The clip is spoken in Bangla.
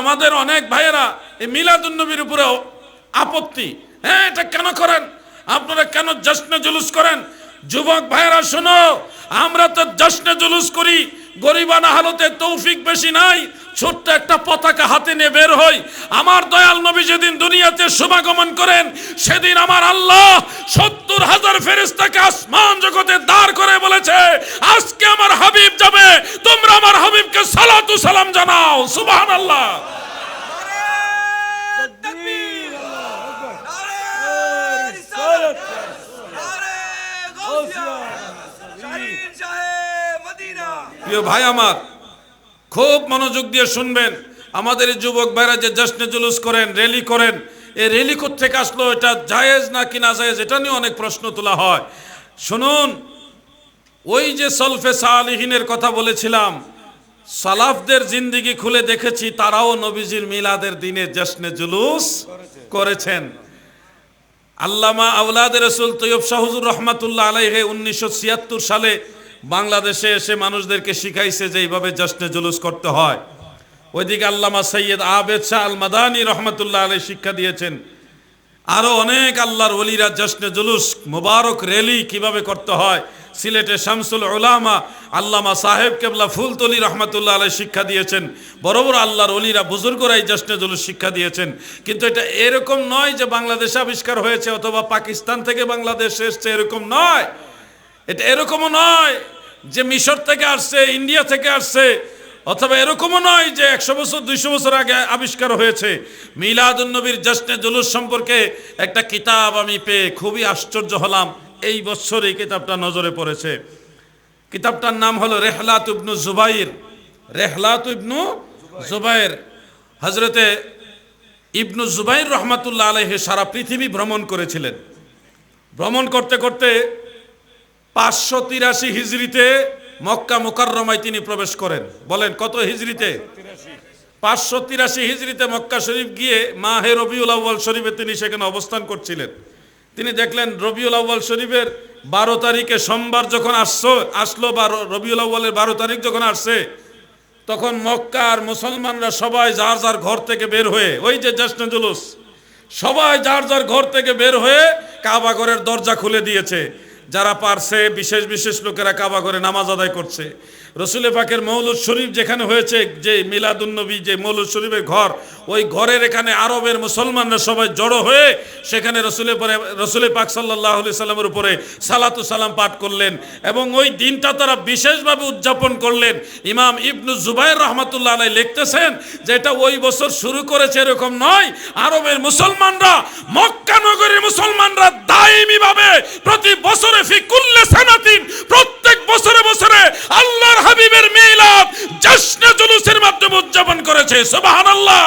আমাদের অনেক ভাইয়েরা এই মিলাদুন নবীর উপরে আপত্তি, হ্যাঁ এটা কেন করেন আপনারা, কেন জশ্নে জুলুস করেন? যুবক ভাইয়েরা শোনো, আমরা তো জশ্নে জুলুস করি গরিবানা হালতে, তৌফিক বেশি নাই, ছোট্ট একটা পতাকা হাতে নিয়ে বের হই। আমার দয়াল নবী যেদিন দুনিয়াতে শুভাগমন করেন সেদিন আমার আল্লাহ ৭০,০০০ ফেরেশতাকে আসমান জগতে দাঁড় করে বলেছে, আজকে আমার হাবিব যাবে, তোমরা আমার হাবিবকে সালাতু সালাম জানাও। সুবহানাল্লাহ। প্রিয় ভাই আমার, খুব মনোযোগ দিয়ে শুনবেন। আমাদের এই যুবক ভাইরা যে জশ্নে জুলুস করেন, র্যালি করেন, এই র্যালি কোত্থেকে আসলো, এটা জায়েজ নাকি না জায়েজ, এটা নিয়ে অনেক প্রশ্ন তোলা হয়। শুনুন, ওই যে সলফে সালিহিনের কথা বলেছিলাম, সালাফদের জিন্দেগি খুলে দেখেছি, তারাও নবীজির মিলাদের দিনে জশ্নে জুলুস করেছেন। আল্লামা আওলাদে রসুল তৈয়ব শাহ হুজুর রহমাতুল্লাহ আলাইহি 1976 সালে বাংলাদেশে এসে মানুষদেরকে শিখাইছে যে এইভাবে জশ্নে জুলুস করতে হয়। ওইদিকে আল্লামা সৈয়দ আবেদ শাহ আল মাদানী রহমাতুল্লাহ আলাইহি শিক্ষা দিয়েছেন। আরও অনেক আল্লাহর ওলিরা জশ্নে জুলুস, মুবারক র্যালি কিভাবে করতে হয়, সিলেটে শামসুল উলামা আল্লামা সাহেব কেবলা ফুলতলি রহমাতুল্লাহ আলাইহি শিক্ষা দিয়েছেন। বড় বড় আল্লাহর ওলিরা, বুজুর্গরাই জশ্নে জুলুস শিক্ষা দিয়েছেন। কিন্তু এটা এরকম নয় যে বাংলাদেশে আবিষ্কার হয়েছে অথবা পাকিস্তান থেকে বাংলাদেশে এসছে, এরকম নয়। এটা এরকমও নয় যে মিশর থেকে আসছে, ইন্ডিয়া থেকে আসছে, অথবা এরকমও নয় যে 100 বছর 200 বছর আগে আবিষ্কার হয়েছে। মিলাদুন নবীর জশ্নে জুলুস সম্পর্কে একটা কিতাব আমি পেয়ে খুবই আশ্চর্য হলাম। এই বছর এই কিতাবটা নজরে পড়েছে। কিতাবটার নাম হলো রেহলাত ইবনু জুবাইর। রেহলাত ইবনু জুবাইর, হজরতে ইবনু জুবাইর রহমাতুল্লাহ আলাইহি সারা পৃথিবী ভ্রমণ করেছিলেন। ভ্রমণ করতে করতে 583 হিজরিতে মক্কা মুকাররমায় তিনি প্রবেশ করেন। বলেন কত হিজরিতে? 583 হিজরিতে মক্কা শরীফ গিয়ে মাহে রবিউল আউয়াল শরীফে তিনি সেখানে অবস্থান করছিলেন। তিনি দেখলেন রবিউল আউয়াল শরীফের 12 তারিখে সোমবার যখন আসলো বা রবিউল আউয়ালের 12 তারিখ যখন আসছে, তখন মক্কার মুসলমানরা সবাই যার যার ঘর থেকে বের হয়ে, ওই যে জশ্নে জুলুস, সবাই যার যার ঘর থেকে বের হয়ে কাবা ঘরের দরজা খুলে দিয়েছে। যারা পারছে বিশেষ বিশেষ লোকেরা কাবা ঘরে নামাজ আদায় করছে। রসুল পাকের মৌলুদ শরীফ যেখানে হয়েছে, যে মিলাদুন নবী যে মৌলুদ শরীফের ঘর, ওই ঘরের এখানে আরবের মুসলমানরা সবাই জড়ো হয়ে সেখানে রসুল পাক সাল্লাল্লাহু আলাইহি সাল্লামের উপরে সালাতু সালাম পাঠ করলেন এবং ওই দিনটা তারা বিশেষভাবে উদযাপন করলেন। ইমাম ইবনু জুবাইর রহমাতুল্লাহ আলাইহি লিখতেছেন যে এটা ওই বছর শুরু করেছে এরকম নয়, আরবের মুসলমানরা, মক্কা নগরীর মুসলমানরা দায়ীভাবে প্রতি বছরে ফি কুল্লি সানাতিন, প্রত্যেক বছরে বছরে আল্লাহর হাবিবের মিলাদ জশ্নে জুলুসের মাধ্যমে উদযাপন করেছে। সুবহানাল্লাহ।